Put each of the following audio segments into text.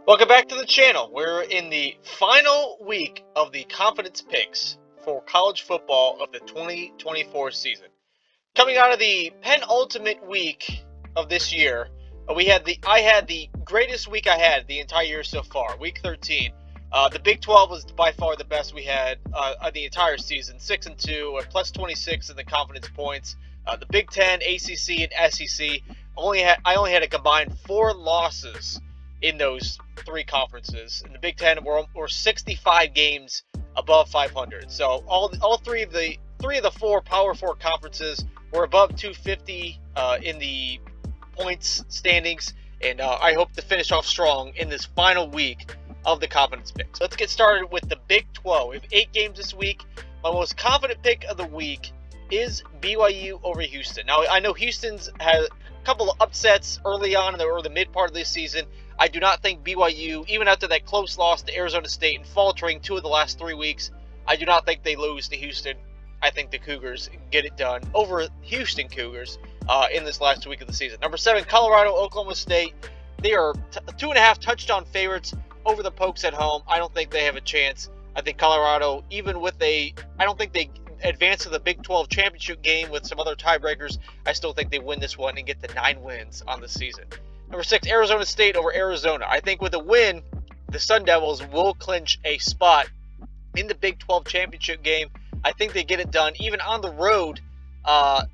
Welcome back to the channel. We're in the final week of the confidence picks for college football of the 2024 season. Coming out of the penultimate week of this year, I had the greatest week I had the entire year so far, week 13. The Big 12 was by far the best we had the entire season, 6-2, plus 26 in the confidence points. The Big 10, ACC, and SEC I only had a combined 4 losses in those 3 conferences. In the Big 10, we're 65 games above 500. So all three of the 4 Power 4 conferences were above 250 in the points standings, and I hope to finish off strong in this final week of the confidence picks. Let's get started with the Big 12. We have 8 games this week. My most confident pick of the week is BYU over Houston. Now, I know Houston's had a couple of upsets early on or the mid part of this season. I do not think BYU, even after that close loss to Arizona State and faltering 2 of the last 3 weeks, I do not think they lose to Houston. I think the Cougars get it done over Houston Cougars in this last week of the season. Number 7, Colorado, Oklahoma State. They are 2.5 touchdown favorites over the Pokes at home. I don't think they have a chance. I think Colorado, I don't think they advance to the Big 12 championship game with some other tiebreakers. I still think they win this one and get the 9 wins on the season. Number 6, Arizona State over Arizona. I think with a win, the Sun Devils will clinch a spot in the Big 12 championship game. I think they get it done even on the road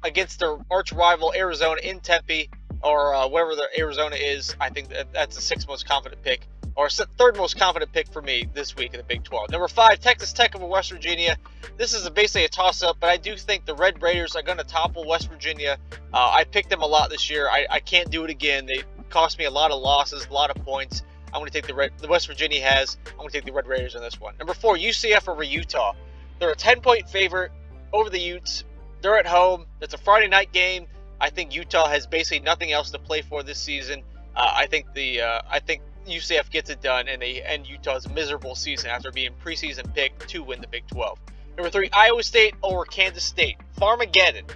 against their arch rival Arizona in Tempe or wherever the Arizona is. I think that's the 6th most confident pick, or 3rd most confident pick for me this week in the Big 12. Number 5, Texas Tech over West Virginia. This is basically a toss-up, but I do think the Red Raiders are going to topple West Virginia. I picked them a lot this year. I can't do it again. They cost me a lot of losses, a lot of points. I'm going to take the West Virginia has. I'm going to take the Red Raiders on this one. Number 4, UCF over Utah. They're a 10-point favorite over the Utes. They're at home. It's a Friday night game. I think Utah has basically nothing else to play for this season. I think UCF gets it done, and they end Utah's miserable season after being preseason picked to win the Big 12. Number 3, Iowa State over Kansas State. Farmageddon.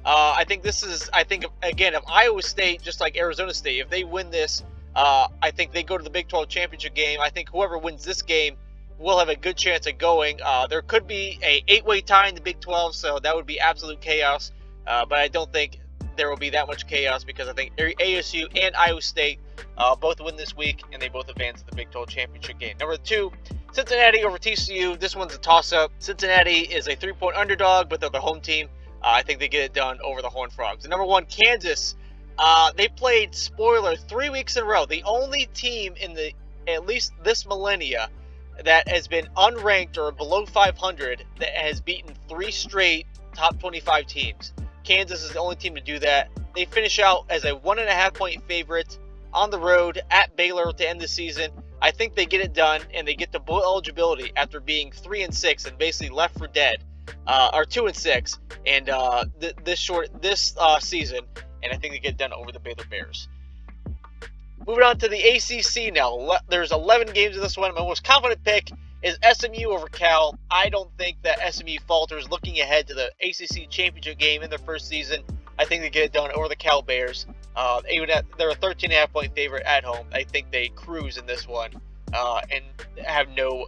I think again, if Iowa State, just like Arizona State, if they win this, I think they go to the Big 12 championship game. I think whoever wins this game will have a good chance of going. There could be a 8-way tie in the Big 12, so that would be absolute chaos. But I don't think there will be that much chaos because I think ASU and Iowa State both win this week, and they both advance to the Big 12 championship game. Number 2, Cincinnati over TCU. This one's a toss-up. Cincinnati is a 3-point underdog, but they're the home team. I think they get it done over the Horned Frogs. And number 1, Kansas. They played, spoiler, 3 weeks in a row. The only team in at least this millennia that has been unranked or below 500 that has beaten 3 straight top 25 teams. Kansas is the only team to do that. They finish out as a 1.5-point favorite on the road at Baylor to end the season. I think they get it done, and they get the bowl eligibility after being 3-6 and basically left for dead, or 2-6, and this season. And I think they get it done over the Baylor Bears. Moving on to the ACC now. There's 11 games in this one. My most confident pick is SMU over Cal. I don't think that SMU falters looking ahead to the ACC championship game in their first season. I think they get it done over the Cal Bears. They're a 13.5-point favorite at home. I think they cruise in this one and have no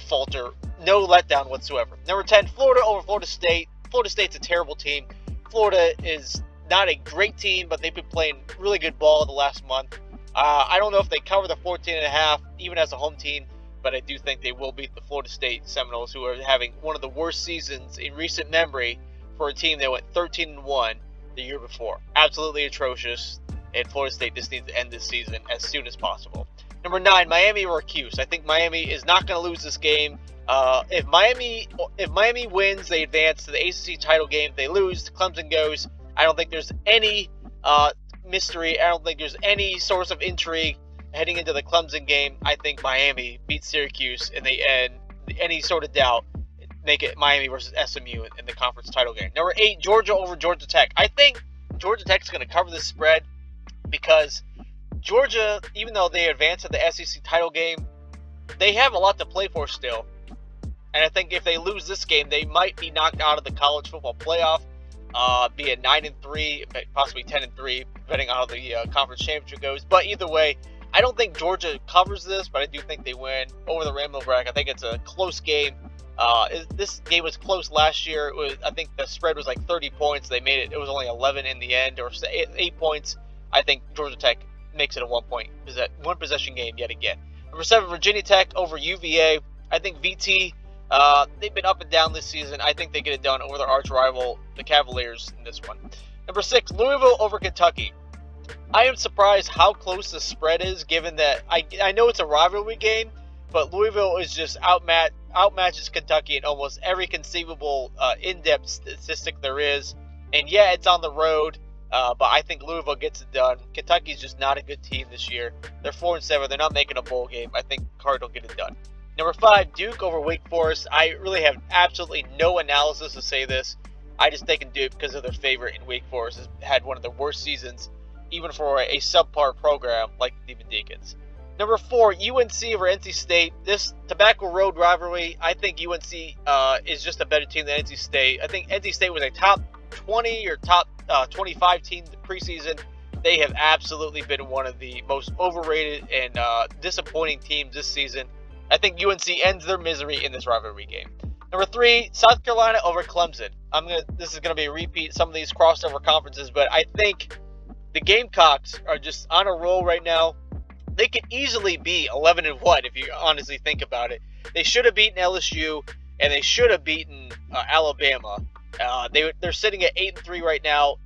falter, no letdown whatsoever. Number 10, Florida over Florida State. Florida State's a terrible team. Florida is not a great team, but they've been playing really good ball the last month. I don't know if they cover the 14.5 even as a home team, but I do think they will beat the Florida State Seminoles, who are having one of the worst seasons in recent memory for a team that went 13-1 the year before. Absolutely atrocious, and Florida State just needs to end this season as soon as possible. Number 9, Miami over Cuse. I think Miami is not going to lose this game. If Miami wins, they advance to the ACC title game. If they lose, Clemson goes. I don't think there's any mystery. I don't think there's any source of intrigue heading into the Clemson game. I think Miami beats Syracuse, and they end any sort of doubt. Make it Miami versus SMU in the conference title game. Number 8, Georgia over Georgia Tech. I think Georgia Tech is going to cover this spread because Georgia, even though they advance to the SEC title game, they have a lot to play for still. And I think if they lose this game, they might be knocked out of the college football playoff, be it 9-3, possibly 10-3, depending on how the conference championship goes. But either way, I don't think Georgia covers this, but I do think they win over the Ramblin' Wreck. I think it's a close game. This game was close last year. I think the spread was like 30 points. They made it. It was only 11 in the end, or 8 points. I think Georgia Tech makes it a one possession game yet again. Number 7, Virginia Tech over UVA. I think VT. They've been up and down this season. I think they get it done over their arch rival, the Cavaliers, in this one. Number 6, Louisville over Kentucky. I am surprised how close the spread is, given that I know it's a rivalry game, but Louisville is just outmatches Kentucky in almost every conceivable in-depth statistic there is. And yeah, it's on the road, but I think Louisville gets it done. Kentucky's just not a good team this year. They're 4-7. They're not making a bowl game. I think Cardinal get it done. Number 5, Duke over Wake Forest. I really have absolutely no analysis to say this. I just think Duke, because of their favorite in Wake Forest, has had one of the worst seasons, even for a subpar program like the Demon Deacons. Number 4, UNC over NC State. This Tobacco Road rivalry, I think UNC is just a better team than NC State. I think NC State was a top 20 or top 25 team in the preseason. They have absolutely been one of the most overrated and disappointing teams this season. I think UNC ends their misery in this rivalry game. Number 3, South Carolina over Clemson. This is going to be a repeat, some of these crossover conferences, but I think the Gamecocks are just on a roll right now. They could easily be 11-1 if you honestly think about it. They should have beaten LSU, and they should have beaten Alabama. They're sitting at 8-3 right now.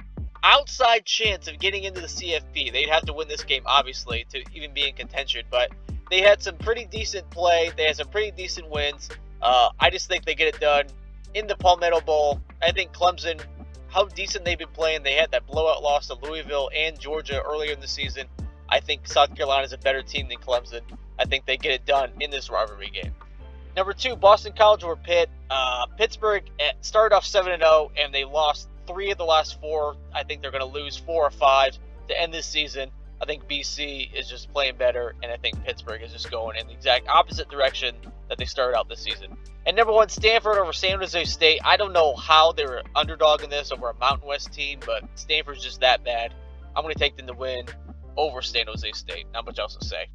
Outside chance of getting into the CFP. They'd have to win this game, obviously, to even be in contention. But they had some pretty decent play. They had some pretty decent wins. I just think they get it done in the Palmetto Bowl. I think Clemson, how decent they've been playing. They had that blowout loss to Louisville and Georgia earlier in the season. I think South Carolina is a better team than Clemson. I think they get it done in this rivalry game. Number 2, Boston College over Pitt. Pittsburgh started off 7-0, and they lost 3 of the last 4. I think they're going to lose 4 or 5 to end this season. I think BC is just playing better, and I think Pittsburgh is just going in the exact opposite direction that they started out this season. And number 1, Stanford over San Jose State. I don't know how they're an underdog in this over a Mountain West team, but Stanford's just that bad. I'm going to take them to win over San Jose State. Not much else to say.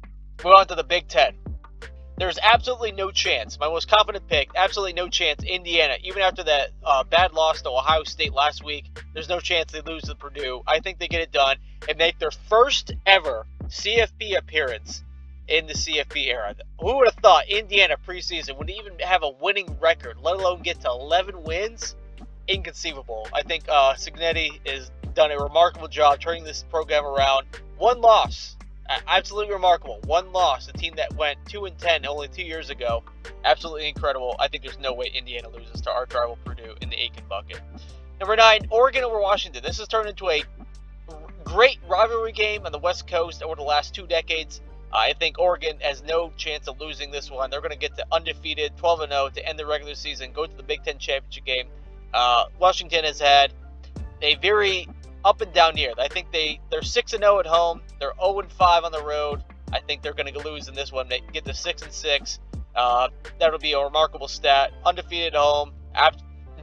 Move on to the Big Ten. There's absolutely no chance. My most confident pick, absolutely no chance. Indiana, even after that bad loss to Ohio State last week, there's no chance they lose to Purdue. I think they get it done and make their first ever CFP appearance in the CFP era. Who would have thought Indiana preseason would even have a winning record, let alone get to 11 wins? Inconceivable. I think Cignetti has done a remarkable job turning this program around. 1 loss. Absolutely remarkable. 1 loss. A team that went 2-10 only 2 years ago. Absolutely incredible. I think there's no way Indiana loses to arch rival Purdue in the Aiken bucket. Number 9, Oregon over Washington. This has turned into a great rivalry game on the West Coast over the last 2 decades. I think Oregon has no chance of losing this one. They're going to get to undefeated 12-0 to end the regular season, go to the Big Ten championship game. Washington has had a very up and down year. I think they're 6-0 at home. They're 0-5 on the road. I think they're going to lose in this one. They get to 6-6. That'll be a remarkable stat. Undefeated at home,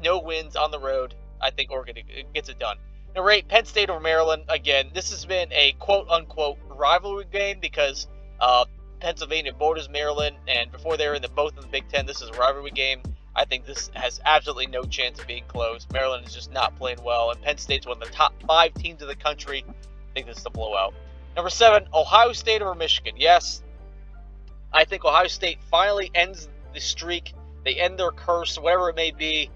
no wins on the road. I think Oregon gets it done. Number 8, Penn State over Maryland. Again, this has been a quote-unquote rivalry game because Pennsylvania borders Maryland, and before they were both in the Big Ten, this is a rivalry game. I think this has absolutely no chance of being close. Maryland is just not playing well, and Penn State's one of the top 5 teams in the country. I think this is a blowout. Number 7, Ohio State over Michigan. Yes, I think Ohio State finally ends the streak. They end their curse, whatever it may be.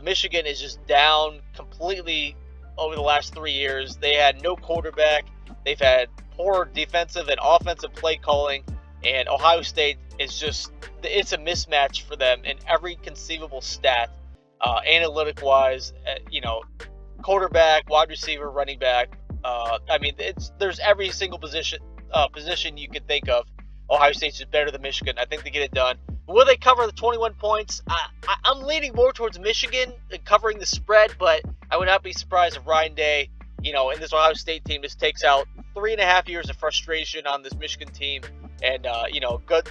Michigan is just down completely over the last 3 years. They had no quarterback. They've had poor defensive and offensive play calling. And Ohio State is just, it's a mismatch for them in every conceivable stat, analytic-wise, quarterback, wide receiver, running back. There's every single position you could think of. Ohio State's just better than Michigan. I think they get it done. Will they cover the 21 points? I'm leaning more towards Michigan covering the spread, but I would not be surprised if Ryan Day, in this Ohio State team, just takes out 3.5 years of frustration on this Michigan team and,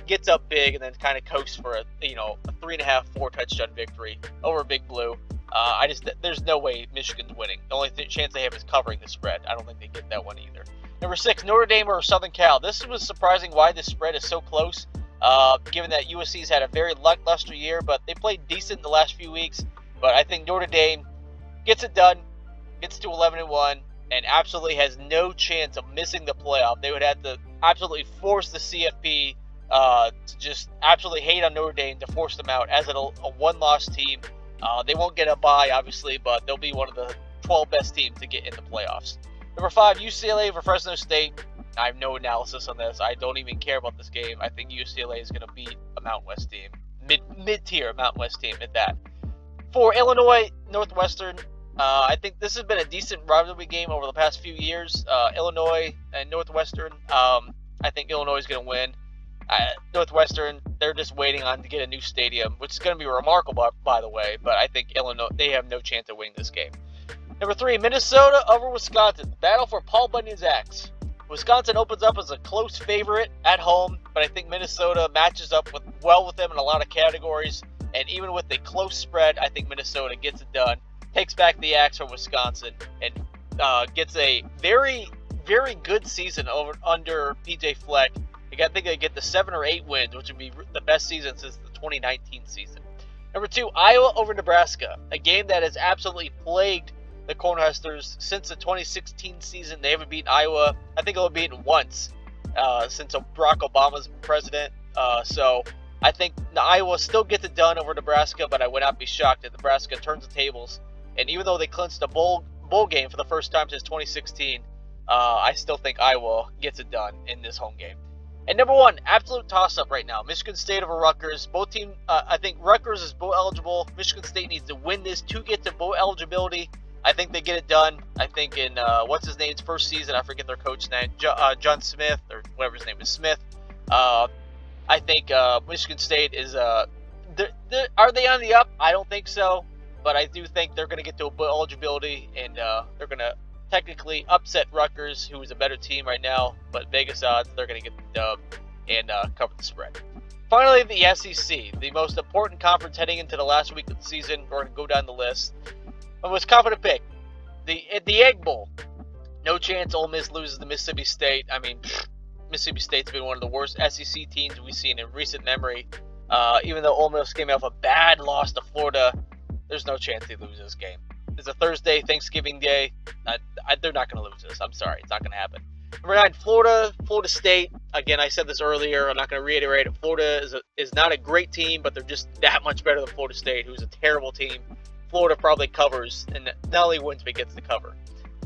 gets up big and then kind of coasts for a 3.5, 4 touchdown victory over Big Blue. There's no way Michigan's winning. The only chance they have is covering the spread. I don't think they get that one either. Number 6, Notre Dame over Southern Cal. This was surprising why this spread is so close, given that USC's had a very lackluster year, but they played decent in the last few weeks. But I think Notre Dame gets it done, gets to 11-1, and absolutely has no chance of missing the playoff. They would have to absolutely force the CFP to just absolutely hate on Notre Dame to force them out as a one-loss team. They won't get a bye, obviously, but they'll be one of the 12 best teams to get in the playoffs. Number 5, UCLA over Fresno State. I have no analysis on this. I don't even care about this game. I think UCLA is going to beat a Mountain West team. Mid-tier Mountain West team at that. 4, Illinois, Northwestern. I think this has been a decent rivalry game over the past few years. Illinois and Northwestern. I think Illinois is going to win. Northwestern, they're just waiting on to get a new stadium, which is going to be remarkable, by the way. But I think Illinois, they have no chance of winning this game. Number 3, Minnesota over Wisconsin. Battle for Paul Bunyan's axe. Wisconsin opens up as a close favorite at home, but I think Minnesota matches up well with them in a lot of categories. And even with a close spread, I think Minnesota gets it done, takes back the axe from Wisconsin, and gets a very, very good season under PJ Fleck. I think they get the 7 or 8 wins, which would be the best season since the 2019 season. Number 2, Iowa over Nebraska. A game that has absolutely plagued the Cornhuskers since the 2016 season. They haven't beaten Iowa. I think they'll beaten once since Barack Obama's been president. So I think Iowa still gets it done over Nebraska, but I would not be shocked if Nebraska turns the tables. And even though they clinched a bowl game for the first time since 2016, I still think Iowa gets it done in this home game. And number 1, absolute toss-up right now. Michigan State over Rutgers. Both teams, I think Rutgers is bowl eligible. Michigan State needs to win this to get to bowl eligibility. I think they get it done. I think in, what's his name's first season, I forget their coach's name, John Smith, or whatever his name is, Smith. I think Michigan State is, are they on the up? I don't think so. But I do think they're going to get to a bowl eligibility, and they're going to technically upset Rutgers, who is a better team right now, but Vegas odds, they're going to get the dub and cover the spread. Finally, the SEC, the most important conference heading into the last week of the season. We're going to go down the list. My most confident pick, the Egg Bowl. No chance Ole Miss loses to Mississippi State. I mean, Mississippi State's been one of the worst SEC teams we've seen in recent memory. Even though Ole Miss came off a bad loss to Florida, there's no chance they lose this game. It's a Thursday, Thanksgiving Day. They're not going to lose this. I'm sorry. It's not going to happen. Number 9, Florida State. Again, I said this earlier. I'm not going to reiterate it. Florida is not a great team, but they're just that much better than Florida State, who's a terrible team. Florida probably covers, and not only wins, but gets the cover.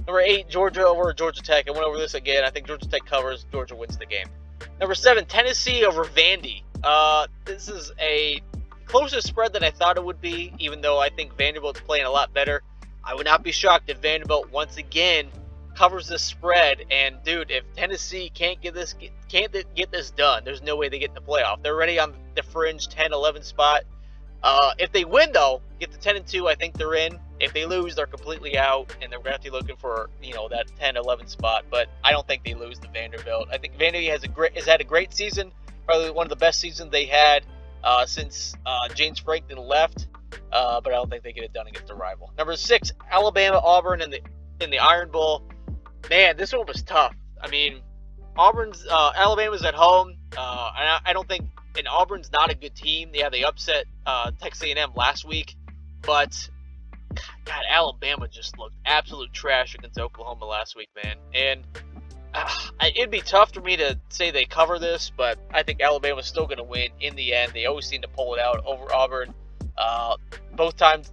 Number 8, Georgia over Georgia Tech. I went over this again. I think Georgia Tech covers. Georgia wins the game. Number 7, Tennessee over Vandy. This is a closer spread than I thought it would be, even though I think Vanderbilt's playing a lot better. I would not be shocked if Vanderbilt once again covers this spread. And dude, if Tennessee can't get this done, there's no way they get in the playoff. They're already on the fringe 10-11 spot. If they win though, get to 10-2, I think they're in. If they lose, they're completely out, and they're going to have to be looking for that 10-11 spot. But I don't think they lose to Vanderbilt. I think Vanderbilt has had a great season, probably one of the best seasons they had since James Franklin left. But I don't think they get it done against a rival. Number 6, Alabama Auburn in the Iron Bowl. Man, this one was tough. I mean, Alabama's at home. I don't think, and Auburn's not a good team. Yeah, they upset Texas A&M last week, but God, Alabama just looked absolute trash against Oklahoma last week, man. And it'd be tough for me to say they cover this, but I think Alabama's still going to win in the end. They always seem to pull it out over Auburn. Both times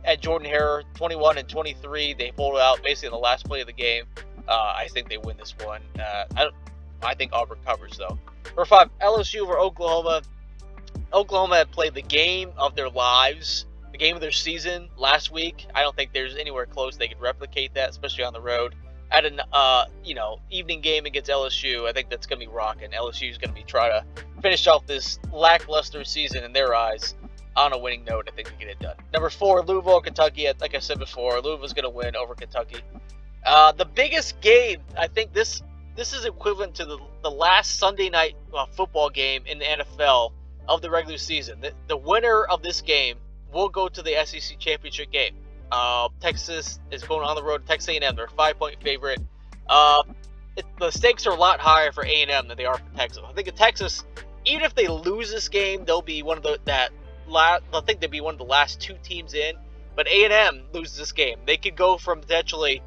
at Jordan-Hare, 21 and 23, they pulled it out basically in the last play of the game. I think they win this one. I think Auburn covers, though. Number 5, LSU over Oklahoma. Oklahoma had played the game of their lives, the game of their season last week. I don't think there's anywhere close they could replicate that, especially on the road. At an evening game against LSU, I think that's going to be rocking. LSU is going to be trying to finish off this lackluster season in their eyes on a winning note. I think they get it done. Number 4, Louisville, Kentucky. Like I said before, Louisville's going to win over Kentucky. The biggest game, I think this is equivalent to the last Sunday night football game in the NFL of the regular season. The winner of this game will go to the SEC championship game. Texas is going on the road to Texas A&M. They're a 5-point favorite. the stakes are a lot higher for A&M than they are for Texas. I think in Texas, even if they lose this game, they'll be one of I think they'd be one of the last 2 teams in. But A&M loses this game, they could go from potentially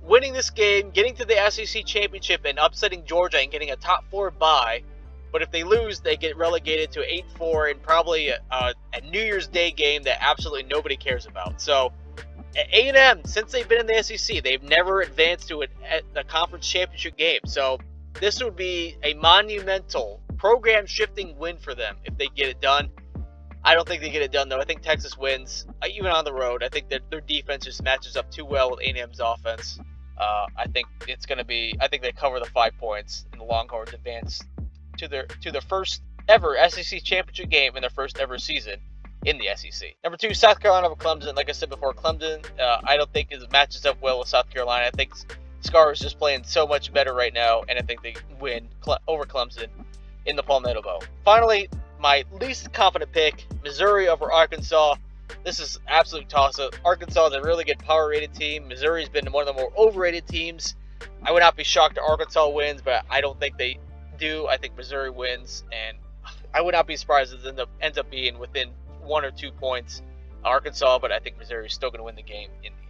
winning this game, getting to the SEC championship, and upsetting Georgia and getting a top 4 bye. But if they lose, they get relegated to 8-4 and probably a New Year's Day game that absolutely nobody cares about. So A&M, since they've been in the SEC, they've never advanced to a conference championship game. So this would be a monumental program-shifting win for them if they get it done. I don't think they get it done, though. I think Texas wins, even on the road. I think that their defense just matches up too well with A&M's offense. I think it's going to be. I think they cover the 5 points, and the Longhorns advance to their first ever SEC championship game in their first ever season in the SEC. Number 2, South Carolina over Clemson. Like I said before, Clemson, I don't think it matches up well with South Carolina. I think Scar is just playing so much better right now, and I think they win over Clemson in the Palmetto Bowl. Finally, my least confident pick, Missouri over Arkansas. This is absolute toss-up. Arkansas is a really good power-rated team. Missouri's been one of the more overrated teams. I would not be shocked if Arkansas wins, but I don't think they do. I think Missouri wins, and I would not be surprised if it ends up being within 1 or 2 points Arkansas, but I think Missouri is still going to win the game in the end.